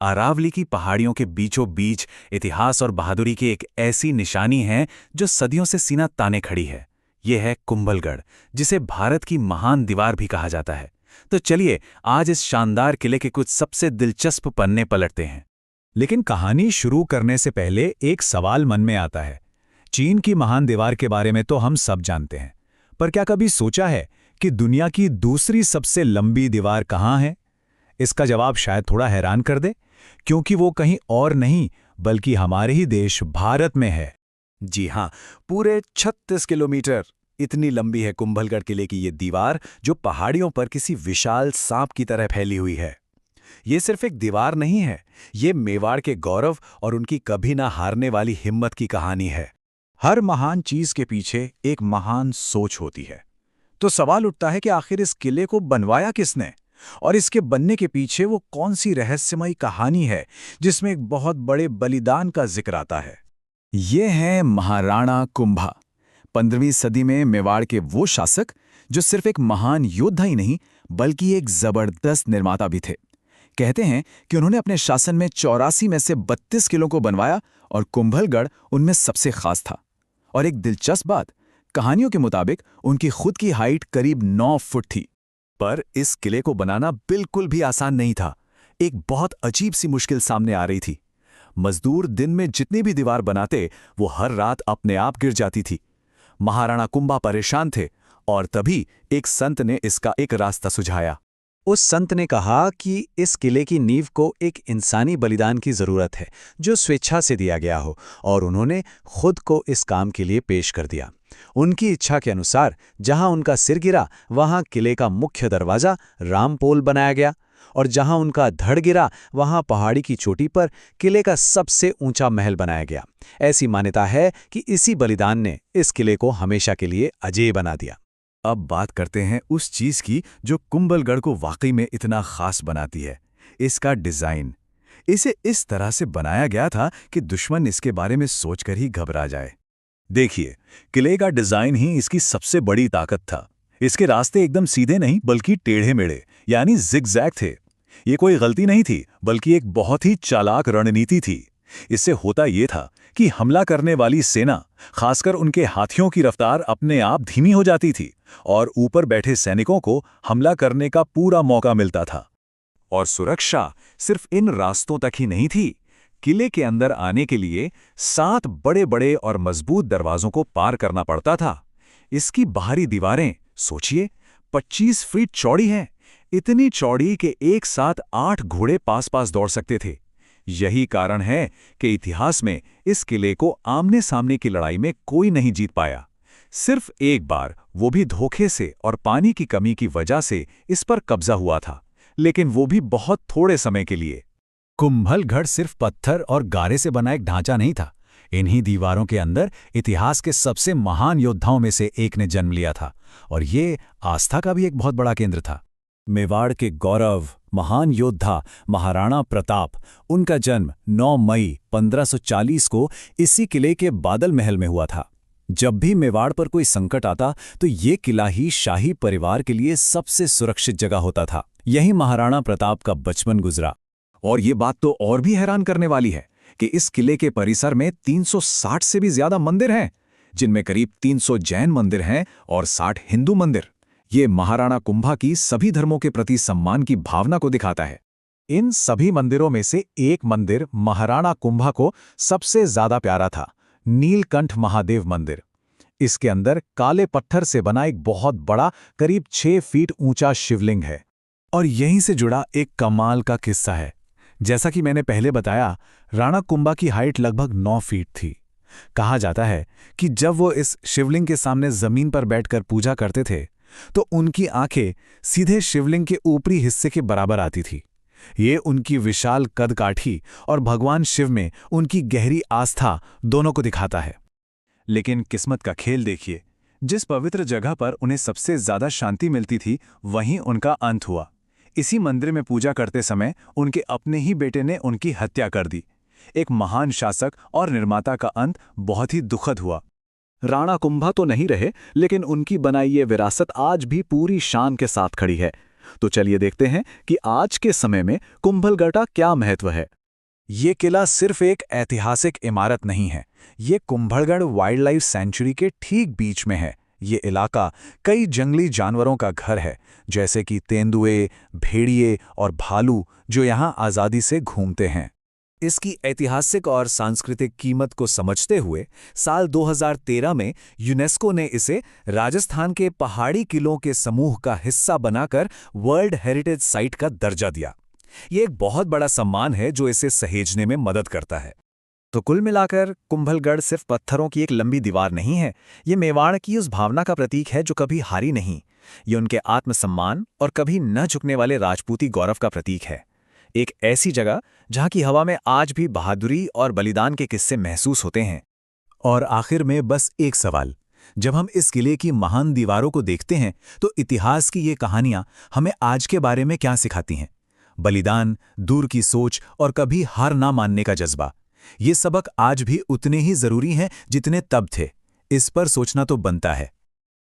अरावली की पहाड़ियों के बीचों बीच इतिहास और बहादुरी की एक ऐसी निशानी है जो सदियों से सीना ताने खड़ी है। ये है कुंभलगढ़, जिसे भारत की महान दीवार भी कहा जाता है। तो चलिए आज इस शानदार किले के कुछ सबसे दिलचस्प पन्ने पलटते हैं। लेकिन कहानी शुरू करने से पहले एक सवाल मन में आता है। चीन की महान दीवार के बारे में तो हम सब जानते हैं, पर क्या कभी सोचा है कि दुनिया की दूसरी सबसे लंबी दीवार कहाँ है? इसका जवाब शायद थोड़ा हैरान कर दे, क्योंकि वो कहीं और नहीं बल्कि हमारे ही देश भारत में है। जी हाँ, पूरे 36 किलोमीटर इतनी लंबी है कुंभलगढ़ किले की ये दीवार, जो पहाड़ियों पर किसी विशाल सांप की तरह फैली हुई है। ये सिर्फ एक दीवार नहीं है, ये मेवाड़ के गौरव और उनकी कभी ना हारने वाली हिम्मत की कहानी है। हर महान चीज के पीछे एक महान सोच होती है। तो सवाल उठता है कि आखिर इस किले को बनवाया किसने, और इसके बनने के पीछे वो कौन सी रहस्यमयी कहानी है जिसमें एक बहुत बड़े बलिदान का जिक्र आता है। ये हैं महाराणा कुंभा, 15वीं सदी में मेवाड़ के वो शासक जो सिर्फ एक महान योद्धा ही नहीं बल्कि एक जबरदस्त निर्माता भी थे। कहते हैं कि उन्होंने अपने शासन में 84 में से 32 किलों को बनवाया और कुंभलगढ़ उनमें सबसे खास था। और एक दिलचस्प बात, कहानियों के मुताबिक उनकी खुद की हाइट करीब 9 फुट थी। पर इस किले को बनाना बिल्कुल भी आसान नहीं था। एक बहुत अजीब सी मुश्किल सामने आ रही थी। मजदूर दिन में जितनी भी दीवार बनाते, वो हर रात अपने आप गिर जाती थी। महाराणा कुंभा परेशान थे और तभी एक संत ने इसका एक रास्ता सुझाया। उस संत ने कहा कि इस किले की नींव को एक इंसानी बलिदान की जरूरत है, जो स्वेच्छा से दिया गया हो, और उन्होंने खुद को इस काम के लिए पेश कर दिया। उनकी इच्छा के अनुसार जहां उनका सिर गिरा, वहां किले का मुख्य दरवाजा रामपोल बनाया गया, और जहां उनका धड़ गिरा, वहां पहाड़ी की चोटी पर किले का सबसे ऊंचा महल बनाया गया। ऐसी मान्यता है कि इसी बलिदान ने इस किले को हमेशा के लिए अजेय बना दिया। अब बात करते हैं उस चीज की जो कुंभलगढ़ को वाकई में इतना खास बनाती है, इसका डिजाइन। इसे इस तरह से बनाया गया था कि दुश्मन इसके बारे में सोचकर ही घबरा जाए। देखिए, किले का डिजाइन ही इसकी सबसे बड़ी ताकत था। इसके रास्ते एकदम सीधे नहीं बल्कि टेढ़े मेढ़े यानी जिगजैग थे। ये कोई गलती नहीं थी बल्कि एक बहुत ही चालाक रणनीति थी। इससे होता ये था कि हमला करने वाली सेना, खासकर उनके हाथियों की रफ्तार अपने आप धीमी हो जाती थी और ऊपर बैठे सैनिकों को हमला करने का पूरा मौका मिलता था। और सुरक्षा सिर्फ इन रास्तों तक ही नहीं थी। किले के अंदर आने के लिए 7 बड़े-बड़े और मजबूत दरवाजों को पार करना पड़ता था। इसकी बाहरी दीवारें सोचिए 25 फीट चौड़ी हैं, इतनी चौड़ी कि एक साथ 8 घोड़े पास-पास दौड़ सकते थे। यही कारण है कि इतिहास में इस किले को आमने सामने की लड़ाई में कोई नहीं जीत पाया। सिर्फ एक बार, वो भी धोखे से और पानी की कमी की वजह से इस पर कब्जा हुआ था, लेकिन वो भी बहुत थोड़े समय के लिए। कुंभलगढ़ सिर्फ पत्थर और गारे से बना एक ढांचा नहीं था। इन्हीं दीवारों के अंदर इतिहास के सबसे महान योद्धाओं में से एक ने जन्म लिया था, और ये आस्था का भी एक बहुत बड़ा केंद्र था। मेवाड़ के गौरव, महान योद्धा महाराणा प्रताप, उनका जन्म 9 मई 1540 को इसी किले के बादल महल में हुआ था। जब भी मेवाड़ पर कोई संकट आता तो ये किला ही शाही परिवार के लिए सबसे सुरक्षित जगह होता था। यही महाराणा प्रताप का बचपन गुजरा। और ये बात तो और भी हैरान करने वाली है कि इस किले के परिसर में 360 से भी ज्यादा मंदिर हैं, जिनमें करीब 300 जैन मंदिर हैं और 60 हिंदू मंदिर। ये महाराणा कुंभा की सभी धर्मों के प्रति सम्मान की भावना को दिखाता है। इन सभी मंदिरों में से एक मंदिर महाराणा कुंभा को सबसे ज्यादा प्यारा था, नीलकंठ महादेव मंदिर। इसके अंदर काले पत्थर से बना एक बहुत बड़ा, करीब 6 फीट ऊंचा शिवलिंग है। और यहीं से जुड़ा एक कमाल का किस्सा है। जैसा कि मैंने पहले बताया, राणा कुंभा की हाइट लगभग 9 फीट थी। कहा जाता है कि जब वो इस शिवलिंग के सामने जमीन पर बैठकर पूजा करते थे तो उनकी आंखें सीधे शिवलिंग के ऊपरी हिस्से के बराबर आती थी। ये उनकी विशाल कदकाठी और भगवान शिव में उनकी गहरी आस्था दोनों को दिखाता है। लेकिन किस्मत का खेल देखिए, जिस पवित्र जगह पर उन्हें सबसे ज्यादा शांति मिलती थी, वहीं उनका अंत हुआ। इसी मंदिर में पूजा करते समय उनके अपने ही बेटे ने उनकी हत्या कर दी। एक महान शासक और निर्माता का अंत बहुत ही दुखद हुआ। राणा कुंभा तो नहीं रहे, लेकिन उनकी बनाई ये विरासत आज भी पूरी शान के साथ खड़ी है। तो चलिए देखते हैं कि आज के समय में कुंभलगढ़ का क्या महत्व है। ये किला सिर्फ एक ऐतिहासिक इमारत नहीं है, ये कुंभलगढ़ वाइल्ड लाइफ सेंचुरी के ठीक बीच में है। ये इलाका कई जंगली जानवरों का घर है, जैसे कि तेंदुए, भेड़िए और भालू, जो यहाँ आज़ादी से घूमते हैं। इसकी ऐतिहासिक और सांस्कृतिक कीमत को समझते हुए साल 2013 में यूनेस्को ने इसे राजस्थान के पहाड़ी किलों के समूह का हिस्सा बनाकर वर्ल्ड हेरिटेज साइट का दर्जा दिया। ये एक बहुत बड़ा सम्मान है जो इसे सहेजने में मदद करता है। तो कुल मिलाकर कुंभलगढ़ सिर्फ पत्थरों की एक लंबी दीवार नहीं है, ये मेवाड़ की उस भावना का प्रतीक है जो कभी हारी नहीं। ये उनके आत्मसम्मान और कभी न झुकने वाले राजपूती गौरव का प्रतीक है। एक ऐसी जगह जहाँ की हवा में आज भी बहादुरी और बलिदान के किस्से महसूस होते हैं। और आखिर में बस एक सवाल, जब हम इस किले की महान दीवारों को देखते हैं तो इतिहास की ये कहानियां हमें आज के बारे में क्या सिखाती हैं? बलिदान, दूर की सोच और कभी हार ना मानने का जज्बा, ये सबक आज भी उतने ही जरूरी हैं जितने तब थे। इस पर सोचना तो बनता है।